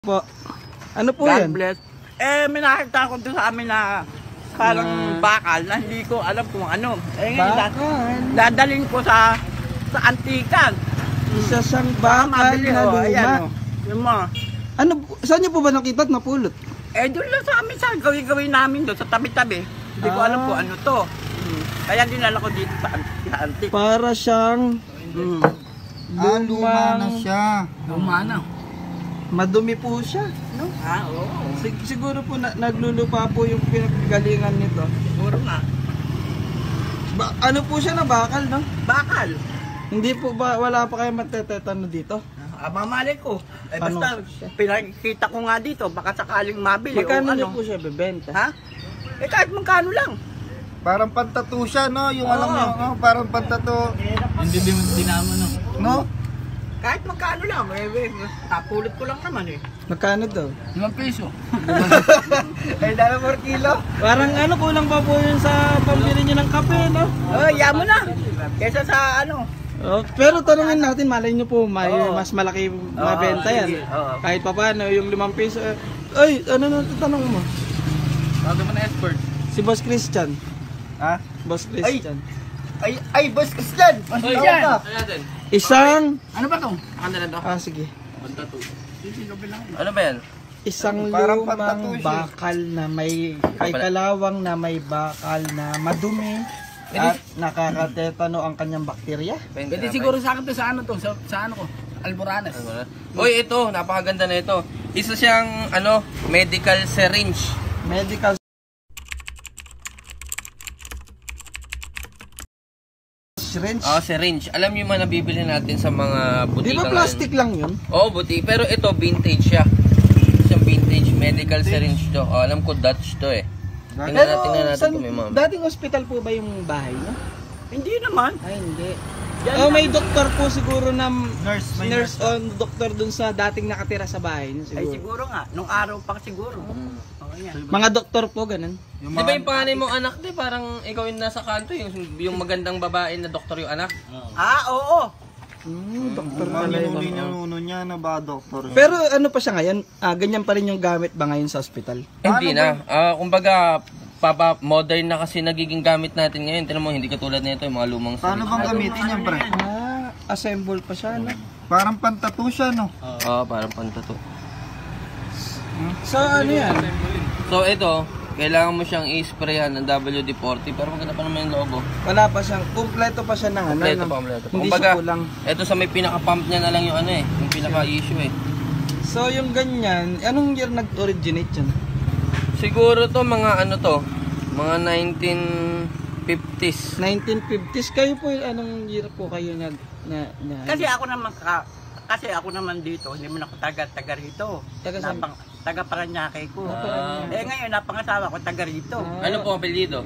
Po. Ano po God yan? bless. May nakita ko doon sa amin na parang bakal na hindi ko alam kung ano. Ngayon, Bakal? dadalhin ko sa antikan. Isa siyang bakal Mabili, na luma. ayan, yung mga. Ano, saan niyo po ba nakita at napulot? Doon lang sa amin sa gawin namin doon sa tabi-tabi. Hindi ko alam kung ano to. Kaya dinala ko dito sa antik. Para siyang Luma na siya. Luma na. madumi po siya. No? Oo. Siguro po naglulupa po yung pinagalingan nito. Siguro nga. Ano po siya na bakal, no? Bakal. Hindi po ba, wala pa kayo matetetano dito? Mamali ko. Paano? Basta pinakita ko nga dito. Baka sakaling mabili. Magkano o niyo ano. po siya bebenta? Ha? Kahit magkano lang. Parang pantato siya, no? Yung alam niyo, no? Parang pantato. Hindi dinamo, no? No? Kahit magkano lang, tapulot ko lang naman eh. Magkano daw? 5 piso. Ay, dala 4 kilo. Parang ano, kulang pa po yun sa pambili niyo ng kape, no? Iya mo na. Kesa sa ano. Oh, pero tanungin natin, malay nyo po, may Oo. mas malaki mabenta yan. sige. Oo. Kahit pa paano, yung 5 piso. Ay, ano na tanong mo? Bago mo na expert. Si Boss Christian. Ha? Boss Christian. Ay, boss Christian! Oy, Yan! ano natin? Isang, Ano ba to? Ano na to? sige. Banta to. Ano ba yan? Isang Parang lumang pantato siya. bakal na may kalawang na may bakal na madumi at nakakatetano ang kanyang bakterya. Pwede siguro sa akin to sa ano to? Sa ano ko? Alboranes. Uy, ito, napakaganda na ito. Isa siyang medical syringe. Medical syringe. Syringe. Alam niyo man nabibili natin sa mga Di butika. ba plastic lang yun? Oo, buti. Pero ito, vintage siya. Isang vintage medical syringe to. Alam ko Dutch to eh. Tingnan natin kung may mga. dating hospital po ba yung bahay niyo? Hindi naman. Ay, hindi. Yan Oh, lang. may doktor po siguro na Nurse, may nurse on doktor dun sa dating nakatira sa bahay niyo Ay siguro. siguro nga. Nung araw pa siguro. Oo, yan. Mga doktor po ganun. Di ba yung panganay mong anak, di? Parang ikaw yung nasa kanto, yung magandang babae na doktor yung anak. Oo. Doktor pala yun. Nuno niya na ba, doktor? Pero ano pa siya ngayon? Ganyan pa rin yung gamit ba ngayon sa ospital? Hindi na. Kumbaga, modern na kasi nagiging gamit natin ngayon. Tinan mo, hindi katulad nito yung mga lumang Paano bang gamitin niya, pre? Assemble pa siya, no? Parang pantato siya, no? Oo, parang pantato. So ano yan? So ito, kailangan mo siyang i-sprayan ng WD-40 pero maganda pa naman yung logo. Wala pa siyang, kumpleto pa siya ng ano. Kompleto no? pa, kompleto pa. Hindi Kumbaga, siya kulang. ito sa may pinaka-pump niya na lang yung yung pinaka-issue eh. So yung ganyan, anong year nag-originate yan? Siguro to mga mga 1950s. 1950s. Kayo po, anong year po kayo Kasi ako naman dito, hindi mo ako taga rito. Taga saan? Taga Paranaque ko. Ah. Ngayon, napangasawa ko taga rito. Ano po ang apelyido?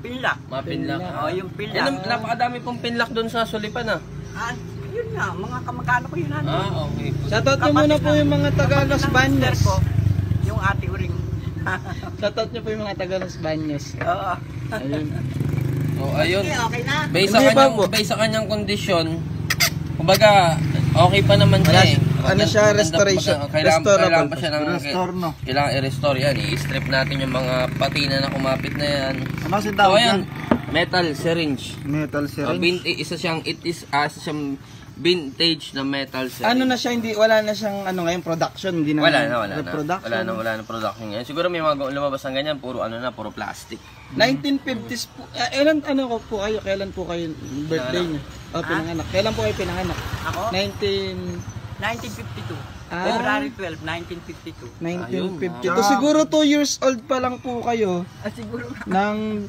Pinlak. Mga pinlock. Yung pinlak. Napakadami pong pinlock doon sa Sulipan Yun nga, mga kamag-anak ko yun. Okay. Shoutout nyo muna po yung mga taga Los Baños. Yung ate uring. Shoutout nyo po yung mga taga Los Baños. Oo. Ayun. So ayun. Okay na. Based sa kanyang kondisyon, kumbaga okay pa naman siya eh. Ano siya, restoration. Kailangan pa siya ng Restore, no? kailangan i-restore yan. I-strip natin yung mga patina na kumapit na yan. Ano si So tawag ayan, yan? metal syringe. Metal syringe. Isa siyang vintage na metal syringe. Ano na siya, wala na siyang ngayon production, hindi na Wala reproduction. na production ngayon. Siguro may mga lumabas ng ganyan, puro plastic. 1950s po. Kailan po kayo birthday niyo? Pinanganak. Kailan po kayo pinanganak? Ako? 1952. February 12, 1952. 1952. Siguro 2 years old pa lang po kayo Siguro. nang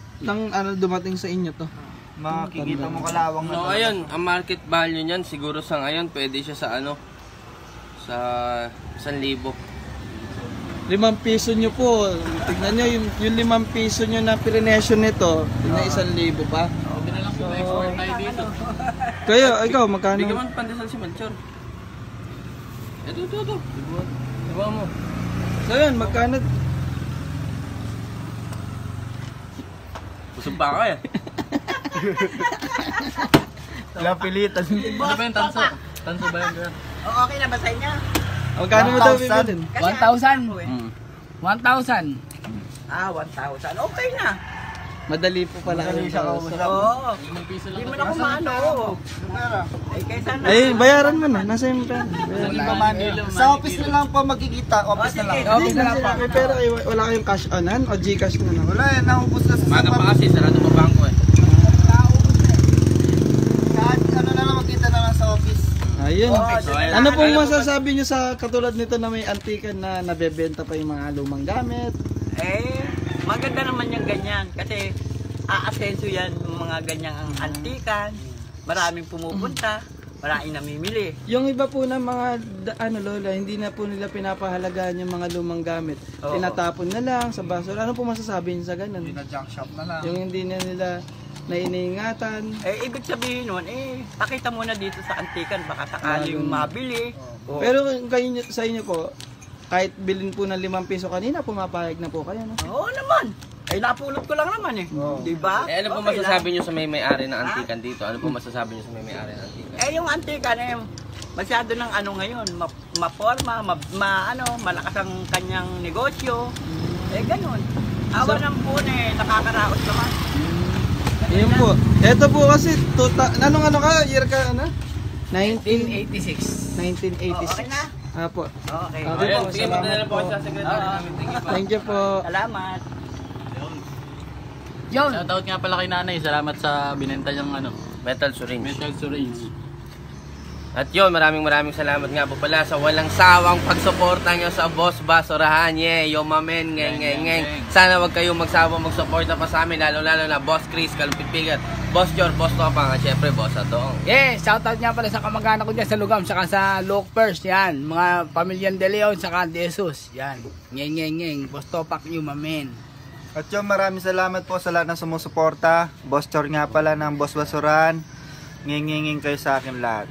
dumating sa inyo to. Makikita mo kalawang So ayun, ang market value niyan siguro sa ngayon pwede siya sa sa 1,000. 5 piso nyo po. Tignan nyo, yung 5 piso nyo na pirination nito, na 1,000 pa. Hindi na lang po export tayo dito. Kaya, ikaw, magkano? Bigyan mo ng pandesal si Melchor. Ito. Diba mo? So yun, magkano? Busog pa ako eh. Lapilitan. Ano ba yung tanso? Tanso ba yun? Okay na ba sa inyo? Magkano mo daw 1,000? bibilin? Kasi 1,000. ako eh. 1,000. 1,000. Okay na. Madali po pala kayo sa Oo. Hindi mo na kumano. Ay, kaysa na. Ay, bayaran mo na. Nasa yung pera. Bayaran. Sa office na lang po magkikita. Office na lang. sige. Okay na lang. May pera kayo. Wala kayong cash onan o Gcash na lang? Wala yan, naubos na sa Maga pa kasi, sarado pa bangko eh. Kahit ano na lang, magkita na lang sa office. Ayun. Okay, so, Ano pong masasabi nyo sa katulad nito na may antikan na nabebenta pa yung mga lumang gamit? Maganda naman yung ganyan. Kasi aasenso yan yung mga ganyang ang antikan. Maraming pumupunta. Maraming namimili. Yung iba po na mga lola, hindi na po nila pinapahalagaan yung mga lumang gamit. Oo. Tinatapon na lang sa basura. Ano po masasabi nyo sa ganun? Junk shop na lang. Yung hindi na nila naiingatan. Ibig sabihin nun, pakita mo na dito sa antikan. Baka sakaling mabili. Oo. Pero kayo, sa inyo po, kahit bilhin po ng 5 piso kanina, pumapayag na po kayo, no? Oo naman. Napulot ko lang naman eh. Di ba? Ano po Okay masasabi lang. nyo sa may-ari ng antikan dito? Ano po masasabi nyo sa may-ari ng antikan? Yung antikan masyado ng ngayon, maporma, malakas ang kanyang negosyo. Ganun. Awa ng puno nakakaraos naman. Yun po. Ito po kasi, anong year ka, ano? 1986. 1986. Okay na? Apo. Okay. Okay Ayun, po, sige, salamat magdala po po. kayo sa sekretary namin. Thank you po. Thank you po. Salamat. Yun. Shoutout nga pala kay nanay. Salamat sa binenta niyang Metal syringe. metal syringe. At yun, maraming salamat nga po pala sa walang sawang pagsuporta nyo sa Boss Basurahan. Yeah, yo mamen, ngeng. Sana wag kayong magsawang magsuporta pa sa amin, lalo na Boss Chris, Kalumpipigat, Boss Jor, Boss Topang, at syempre Boss Adong. Yeah, shoutout nga pala sa kamag-anak ko dyan sa Lugam, saka sa Lokpers, yan. Mga pamilyang De Leon, saka De Jesus, yan. Ngeng. Boss Topak nyo, mamen. At yung maraming salamat po sa lahat ng sumusuporta. Boss Chor nga pala ng Boss Basuran. Nginginging kayo sa akin lahat.